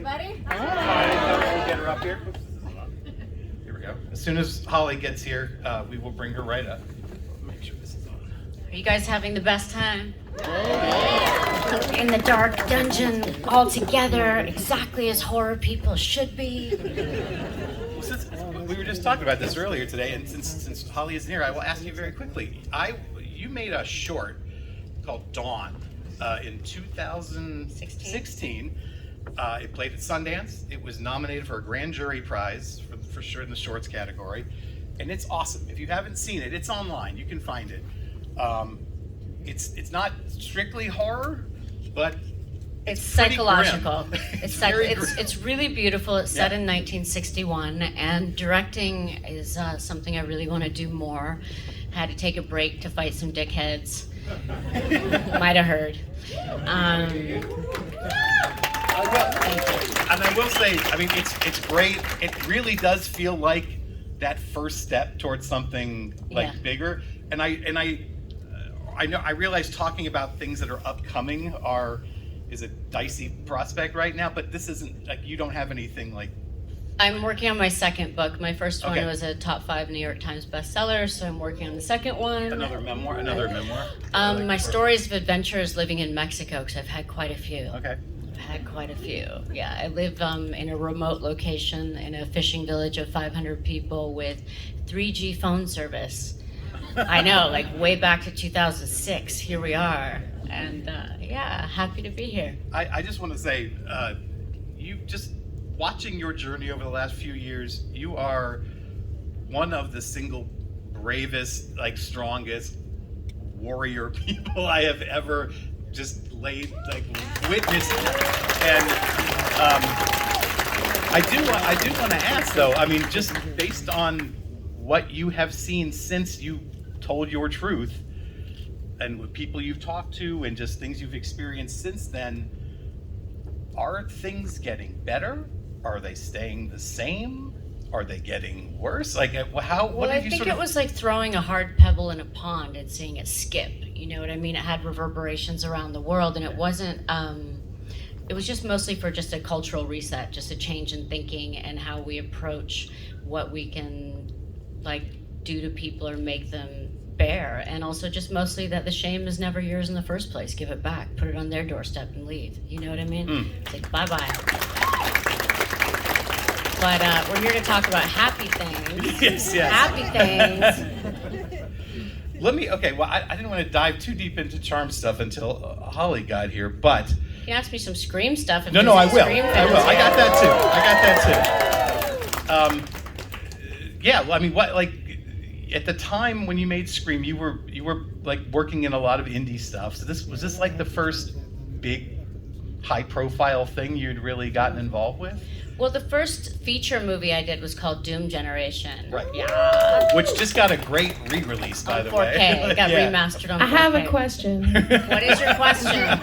everybody. We'll get her up here. Here we go. As soon as Holly gets here, we will bring her right up. Make sure this is on. Are you guys having the best time? In the dark dungeon, all together, exactly as horror people should be. Well, since we were just talking about this earlier today, and since Holly isn't here, I will ask you very quickly. You made a short called Dawn in 2016. It played at Sundance. It was nominated for a grand jury prize for sure in the shorts category, and it's awesome. If you haven't seen it, it's online. You can find it. It's not strictly horror, but it's psychological. Grim. It's really beautiful. It's set in 1961, and directing is something I really want to do more. Had to take a break to fight some dickheads. Might have heard. And I will say, I mean, it's great. It really does feel like that first step towards something like bigger. And I realize talking about things that are upcoming is a dicey prospect right now. But this isn't like you don't have anything like. I'm working on my second book. My first one was a top 5 New York Times bestseller, so I'm working on the second one. Another memoir. My stories of adventures living in Mexico, because I've had quite a few. Okay. Yeah, I live in a remote location in a fishing village of 500 people with 3G phone service. I know, like way back to 2006. Here we are, and happy to be here. I just want to say, you just watching your journey over the last few years, you are one of the single bravest, like strongest warrior people I have ever just witnessed. And I do want to ask though, I mean, just based on what you have seen since you told your truth and with people you've talked to and just things you've experienced since then, are things getting better? Are they staying the same? Are they getting worse? Like, how? Well, I think it was like throwing a hard pebble in a pond and seeing it skip. You know what I mean? It had reverberations around the world, and it wasn't. It was just mostly for just a cultural reset, just a change in thinking and how we approach what we can, like, do to people or make them bear, and also just mostly that the shame is never yours in the first place. Give it back, put it on their doorstep, and leave. You know what I mean? It's like bye-bye. But we're here to talk about happy things. Yes. Happy things. I didn't want to dive too deep into charm stuff until Holly got here, but... You can ask me some Scream stuff. No, I will. I got that too. At the time when you made Scream, you were like working in a lot of indie stuff. So was this like the first big high-profile thing you'd really gotten involved with? Well, the first feature movie I did was called Doom Generation. Right. Yeah. Which just got a great re-release, by the 4K. way. It got remastered on 4K. I have a question. What is your question?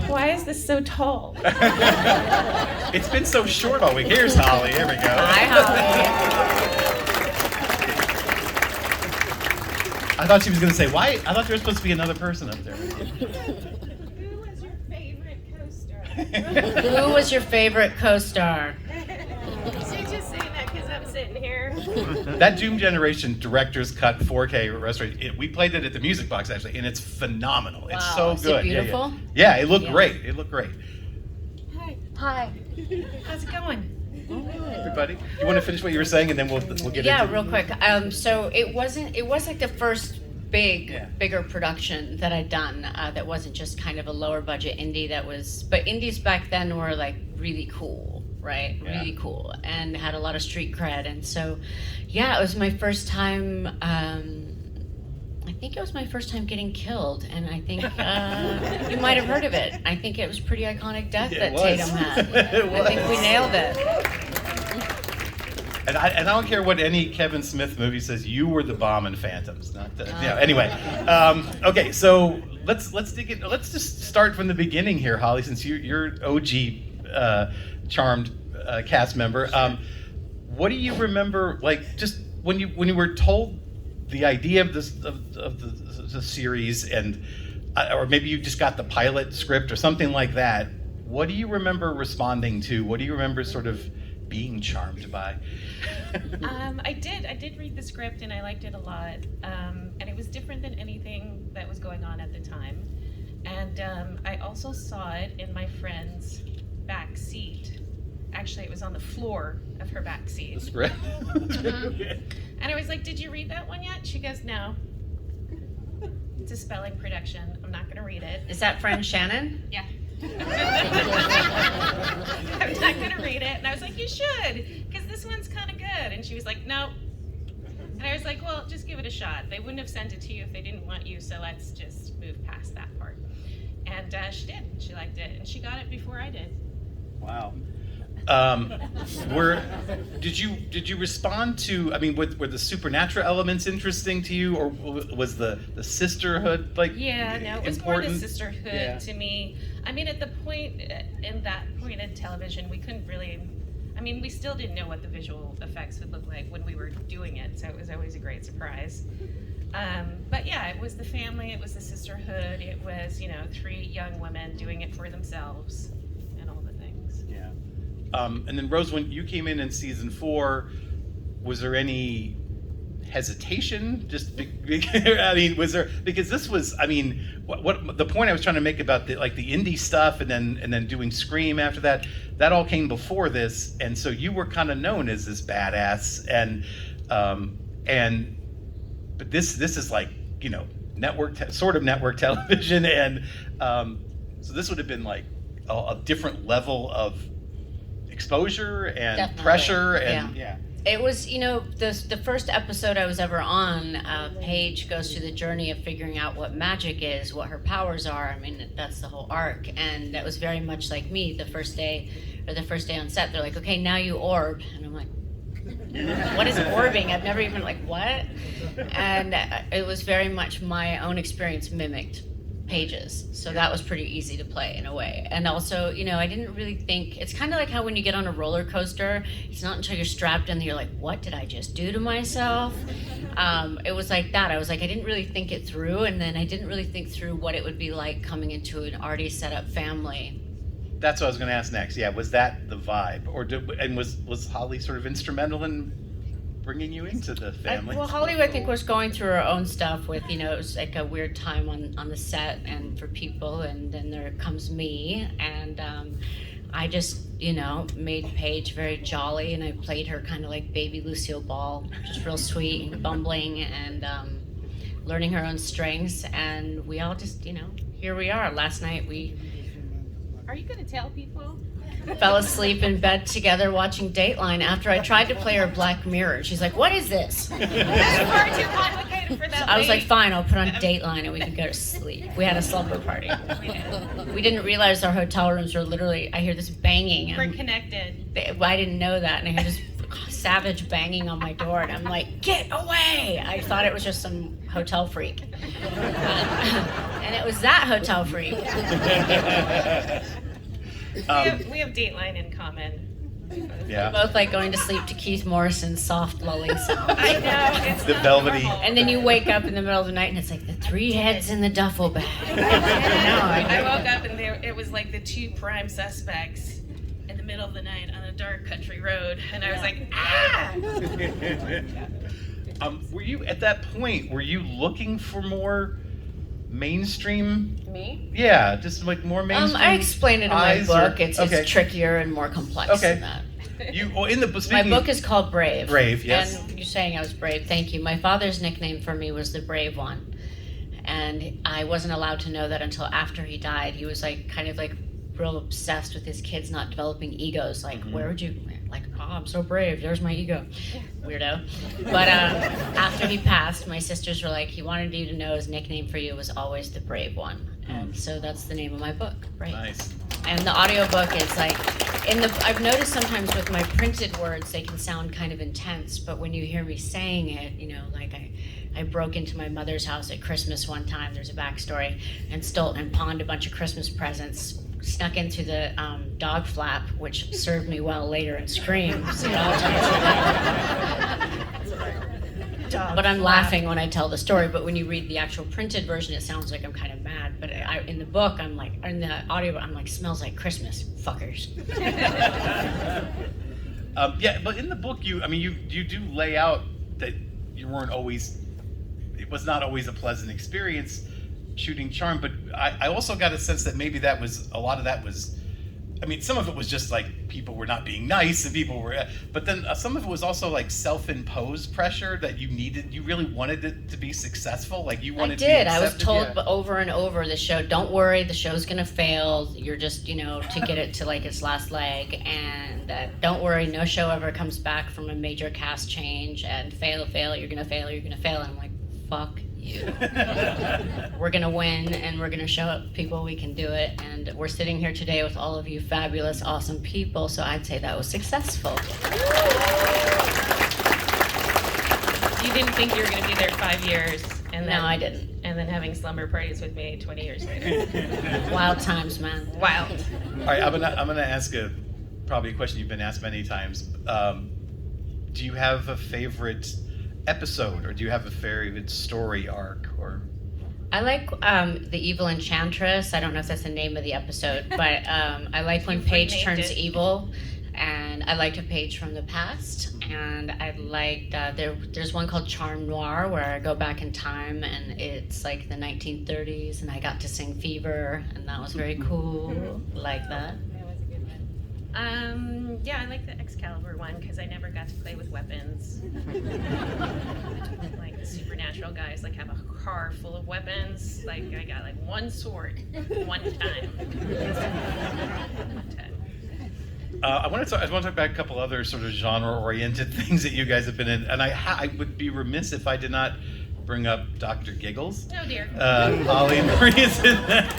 Why is this so tall? It's been so short all week. Here's Holly. Here we go. Hi, Holly. I thought she was going to say, why? I thought there was supposed to be another person up there. Who was your favorite co-star? Who was your favorite co-star? She's just saying that because I'm sitting here. That Doom Generation director's cut 4K restoration, we played it at the Music Box actually, and it's phenomenal. It's so Is good. it beautiful? Yeah, it looked great. It looked great. Hi. How's it going? Everybody, you want to finish what you were saying, and then we'll get into it? Real quick. So it was like the first bigger production that I'd done that wasn't just kind of a lower budget indie but indies back then were like really cool, right? Yeah. Really cool, and had a lot of street cred. And so, it was my first time, I think it was my first time getting killed, and I think you might have heard of it. I think it was a pretty iconic death that Tatum had. I think we nailed it. And I don't care what any Kevin Smith movie says. You were the bomb in Phantoms. Anyway, okay. So let's dig in. Let's just start from the beginning here, Holly, since you're OG Charmed cast member. What do you remember? Like just when you were told the idea of the series, and or maybe you just got the pilot script or something like that. what do you remember responding to? What do you remember sort of being charmed by? I did read the script and I liked it a lot. And it was different than anything that was going on at the time. And I also saw it in my friend's back seat. Actually, it was on the floor of her back seat. The script? And I was like, "Did you read that one yet?" She goes, "No. It's a spelling production. I'm not going to read it." Is that friend Shannon? Yeah. I'm not going to read it. And I was like, "You should, because this one's kind of good." And she was like, "No." And I was like, "Well, just give it a shot. They wouldn't have sent it to you if they didn't want you, so let's just move past that part." And she did. She liked it. And she got it before I did. Wow. Did you respond to, I mean, were the supernatural elements interesting to you, or was the sisterhood Yeah, no, it was important? more the sisterhood to me. I mean, at the point, in that point in television, we couldn't really, I mean, we still didn't know what the visual effects would look like when we were doing it, so it was always a great surprise. But yeah, it was the family, it was the sisterhood, it was, 3 young women doing it for themselves and all the things. Yeah. And then Rose, when you came in season 4, was there any hesitation? I mean, was there, because this was, I mean, what the point I was trying to make about the indie stuff and then doing Scream after that all came before this, and so you were kind of known as this badass, but this is like, sort of network television, and so this would have been like a different level of exposure and Definitely. pressure, and yeah. It was, the first episode I was ever on, Paige goes through the journey of figuring out what magic is, what her powers are. I mean, that's the whole arc. And that was very much like me. The first day on set, they're like, "Okay, now you orb." And I'm like, "What is orbing?" I've never even, what? And it was very much my own experience mimicked Paige's. So that was pretty easy to play in a way. And also, I didn't really think, it's kind of like how when you get on a roller coaster, it's not until you're strapped in that you're like, "What did I just do to myself?" It was like that. I was like, I didn't really think it through, and then I didn't really think through what it would be like coming into an already set up family. That's what I was going to ask next. Yeah, was that the vibe, was Holly sort of instrumental in bringing you into the family? Well, Holly, I think, was going through her own stuff with, it was like a weird time on the set and for people, and then there comes me, and I just, made Paige very jolly, and I played her kind of like baby Lucille Ball, just real sweet and bumbling, and learning her own strengths, and we all just, here we are. Last night Are you going to tell people? fell asleep in bed together watching Dateline after I tried to play her Black Mirror. She's like, "What is this?" That's far too complicated for that. I was like, "Fine, I'll put on Dateline and we can go to sleep." We had a slumber party. We didn't realize our hotel rooms were literally, I hear this banging. We're connected. I didn't know that, and I hear this savage banging on my door, and I'm like, "Get away!" I thought it was just some hotel freak. And it was that hotel freak. We have Dateline in common. Yeah. We both like going to sleep to Keith Morrison's soft lulling sound. I know. It's The not velvety. normal. And then you wake up in the middle of the night and it's like the 3 heads in the duffel bag. I woke up and it was like the 2 prime suspects in the middle of the night on a dark country road, and I was like, "Ah!" Were you, at that point, looking for more mainstream? Me? Yeah, just like more mainstream. I explained it in my eyes, book. or- It's okay. trickier and more complex Okay. than that. In the My speaking, book is called Brave. Brave, yes. And you're saying I was brave. Thank you. My father's nickname for me was the Brave One. And I wasn't allowed to know that until after he died. He was kind of real obsessed with his kids not developing egos. Where would you, I'm so brave. There's my ego. Weirdo. But after he passed, my sisters were like, he wanted you to know his nickname for you was always the Brave One. And so that's the name of my book, Brave. Nice. And the audiobook is I've noticed sometimes with my printed words, they can sound kind of intense, but when you hear me saying it, I broke into my mother's house at Christmas one time, there's a backstory, and stole and pawned a bunch of Christmas presents, snuck in through the dog flap, which served me well later in Scream. So it all ties together. but I'm laughing when I tell the story. But when you read the actual printed version, it sounds like I'm kind of mad. But in the book, I'm like, in the audio, I'm like, smells like Christmas, fuckers. Yeah, but in the book, you do lay out that you weren't always, it was not always a pleasant experience shooting Charm, but I also got a sense that maybe that was, a lot of that was, I mean, some of it was just like people were not being nice and people were, but then some of it was also like self-imposed pressure that you really wanted it to be successful. Like you wanted to be accepted. I was told over and over the show, don't worry, the show's gonna fail. You're just, to get it to like its last leg, and don't worry, no show ever comes back from a major cast change, and fail, you're gonna fail. And I'm like, fuck you. We're gonna win, and we're gonna show people we can do it, and we're sitting here today with all of you fabulous, awesome people, so I'd say that was successful. You didn't think you were going to be there 5 years, and then, No, I didn't. And then having slumber parties with me 20 years later. Wild times, man. Wild. All right, I'm gonna ask probably a question you've been asked many times. Do you have a favorite episode, or do you have a favorite story arc, or? I like The Evil Enchantress. I don't know if that's the name of the episode, but I like when Paige turns evil, and I liked A Page from the Past, and I liked, there's one called Charm Noir where I go back in time, and it's like the 1930s, and I got to sing Fever, and that was very cool. Like that. That was a good one. Yeah, I like the Excalibur one because I never got to play with weapons. Like the supernatural guys like have a car full of weapons. Like I got like one sword, one time. I want to talk about a couple other sort of genre-oriented things that you guys have been in, and I would be remiss if I did not bring up Dr. Giggles. Oh dear. Holly and Marie is in that.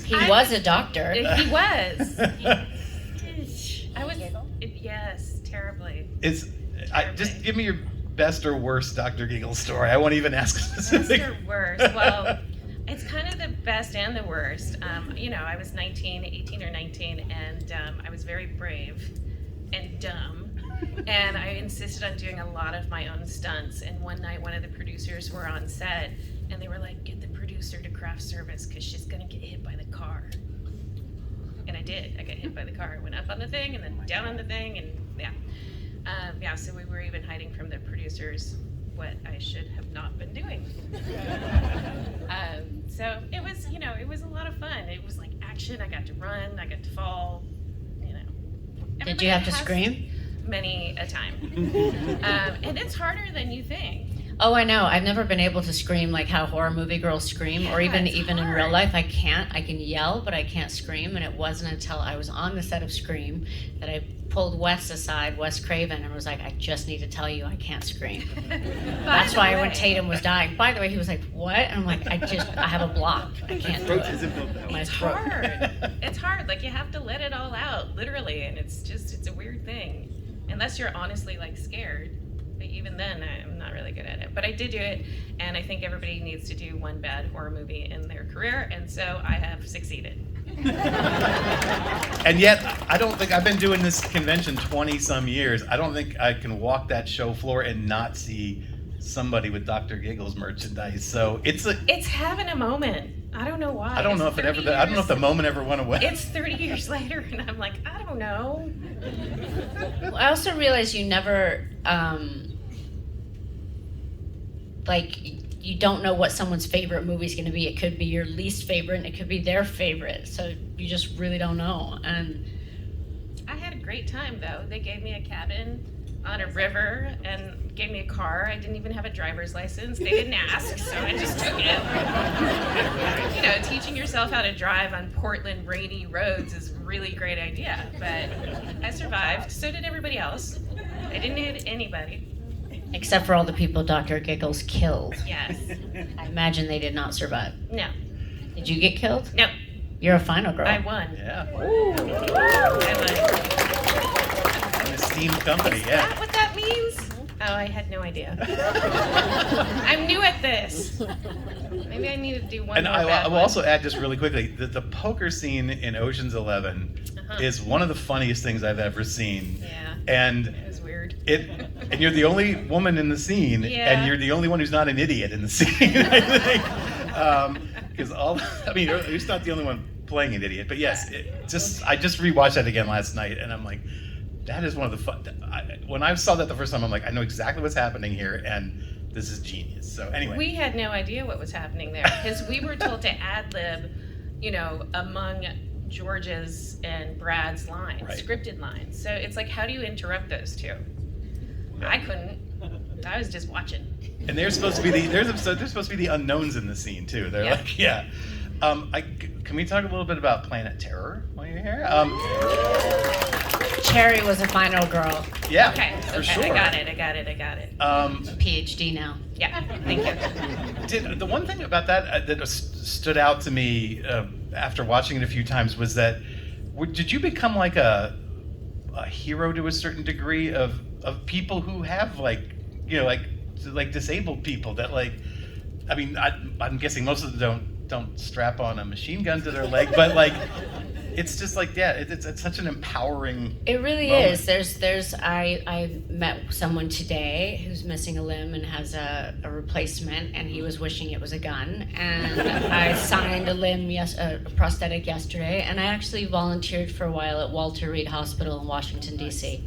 He was a doctor. He was. I was. Yes, terribly. Just give me your best or worst Dr. Giggles story. I won't even ask specific. Best or worst? Well, it's kind of the best and the worst. I was 18 or 19, and I was very brave and dumb. And I insisted on doing a lot of my own stunts. And one night, one of the producers were on set, and they were like, "Get the producer to craft service because she's gonna get hit by the car." And I did. I got hit by the car. I went up on the thing and then down on the thing, and yeah. So we were even hiding from the producers what I should have not been doing. So it was, it was a lot of fun. It was like action. I got to run. I got to fall. Did you have to scream? Many a time. And it's harder than you think. Oh, I know. I've never been able to scream like how horror movie girls scream, or even in real life. I can't. I can yell, but I can't scream. And it wasn't until I was on the set of Scream that I pulled Wes aside, Wes Craven, and was like, "I just need to tell you, I can't scream." That's why when Tatum was dying. By the way, he was like, "What?" And I'm like, "I have a block. I can't do it." It's hard. It's hard. Like you have to let it all out, literally, and it's a weird thing, unless you're honestly like scared. But even then, I'm not really good at it. But I did do it, and I think everybody needs to do one bad horror movie in their career, and so I have succeeded. And yet, I don't think, I've been doing this convention 20-some years, I don't think I can walk that show floor and not see somebody with Dr. Giggles merchandise. So it's having a moment. I don't know why. I don't know if the moment ever went away. It's 30 years later, and I'm like, I don't know. Well, I also realized you never, you don't know what someone's favorite movie is going to be. It could be your least favorite, and it could be their favorite. So you just really don't know. And I had a great time, though. They gave me a cabin on a river and gave me a car. I didn't even have a driver's license. They didn't ask, so I just took it. Teaching yourself how to drive on Portland rainy roads is a really great idea. But I survived. So did everybody else. I didn't hit anybody. Except for all the people Dr. Giggles killed. Yes. I imagine they did not survive. No. Did you get killed? No. You're a final girl. I won. Yeah. Ooh. I won. An esteemed company, Is that what that means? Oh, I had no idea. I'm new at this. Maybe I need to do one And more I bad will one. also add just really quickly that the poker scene in Ocean's 11 is one of the funniest things I've ever seen. Yeah. And It was weird. and you're the only woman in the scene, Yeah. and you're the only one who's not an idiot in the scene, I think. Because you're not the only one playing an idiot, but yes, I just rewatched that again last night, and I'm like, that is one of the fun. When I saw that the first time, I'm like, I know exactly what's happening here, and this is genius. So anyway, We had no idea what was happening there because we were told to ad lib, among George's and Brad's lines, Right. scripted lines. So it's like, how do you interrupt those two? I couldn't. I was just watching. and they're supposed to be they're supposed to be the unknowns in the scene too. They're Yeah. like, yeah. Can we talk a little bit about Planet Terror while you're here? Cherry was a final girl. Yeah, Okay, for sure. I got it. PhD now. Yeah, thank you. The one thing about that that stood out to me after watching it a few times was that did you become like a hero to a certain degree of people who have like disabled people that I'm guessing most of them don't strap on a machine gun to their leg, but like it's just like it's such an empowering. It really moment. is. I met someone today who's missing a limb and has a replacement, and he was wishing it was a gun. And I signed a prosthetic yesterday, and I actually volunteered for a while at Walter Reed Hospital in Washington D.C.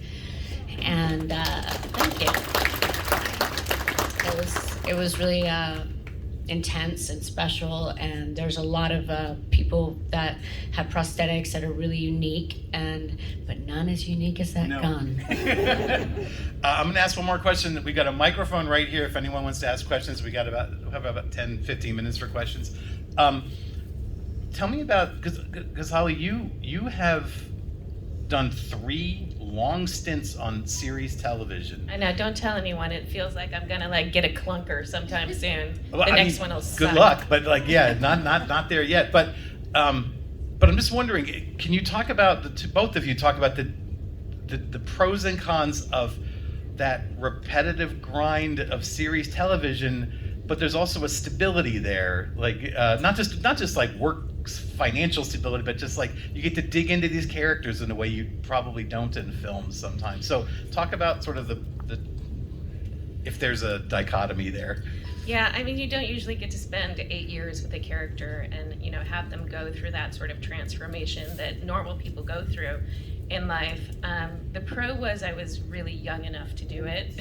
And thank you. It was really intense and special, and there's a lot of people that have prosthetics that are really unique, but none as unique as that gun. I'm going to ask one more question. We got a microphone right here if anyone wants to ask questions. We have about 10-15 minutes for questions. Tell me about, because Holly, you have done 3 long stints on series television. I know, don't tell anyone. It feels like I'm gonna get a clunker sometime soon. Well, The next one will suck. Good luck, but not there yet. But I'm just wondering, can you talk about both of you talk about the pros and cons of that repetitive grind of series television, but there's also a stability there, not just like work financial stability, but just like you get to dig into these characters in a way you probably don't in films sometimes. So talk about sort of the if there's a dichotomy there. Yeah, I mean, you don't usually get to spend 8 years with a character and have them go through that sort of transformation that normal people go through in life. The pro was I was really young enough to do it.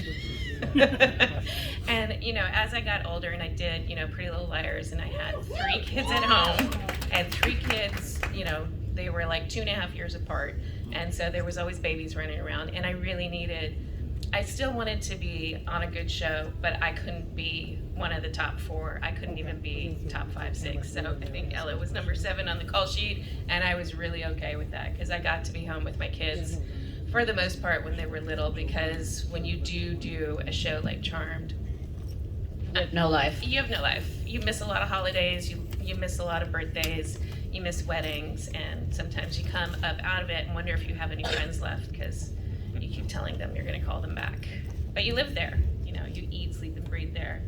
And as I got older and I did Pretty Little Liars, and I had 3 kids at home. I had 3 kids, they were like 2.5 years apart, and so there was always babies running around, and I still wanted to be on a good show, but I couldn't be one of the top 4. I couldn't even be top 5, 6. So I think Ella was number 7 on the call sheet, and I was really okay with that because I got to be home with my kids for the most part when they were little, because when you do a show like Charmed, No life. you have no life. You miss a lot of holidays, you miss a lot of birthdays, you miss weddings, and sometimes you come up out of it and wonder if you have any friends left because you keep telling them you're going to call them back. But you live there, you eat, sleep, and breathe there.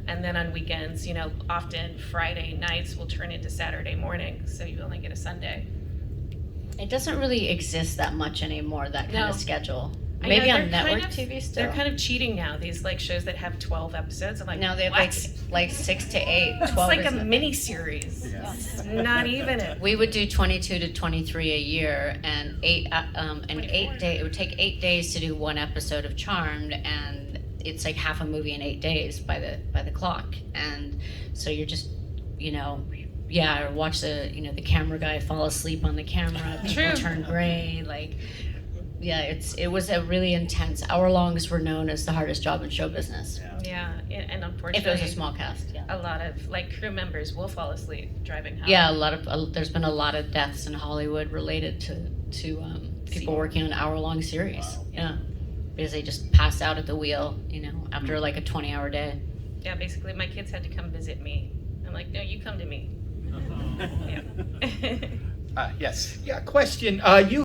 And then on weekends, often Friday nights will turn into Saturday mornings, so you only get a Sunday. It doesn't really exist that much anymore, that kind No. of schedule. I Maybe know, on they're network kind of- TV still. They're kind of cheating now, these shows that have 12 episodes. I'm like, No, they have what? like 6 to 8, 12. It's like is a nothing. mini series. It's not even it. We would do 22 to 23 a year, and 8 day. It would take 8 days to do one episode of Charmed, and it's like half a movie in 8 days by the clock. And so you're just, or watch the camera guy fall asleep on the camera. People True. turn gray. It was a really intense. Hour-longs were known as the hardest job in show business. Yeah, and unfortunately, If it was a small cast, yeah. a lot of crew members will fall asleep driving home. Yeah, there's been a lot of deaths in Hollywood related to people working on hour-long series. Wow. Yeah, because they just pass out at the wheel, after like a 20-hour day. Yeah, basically, my kids had to come visit me. I'm like, no, you come to me. Yeah. Yes. Yeah, question. You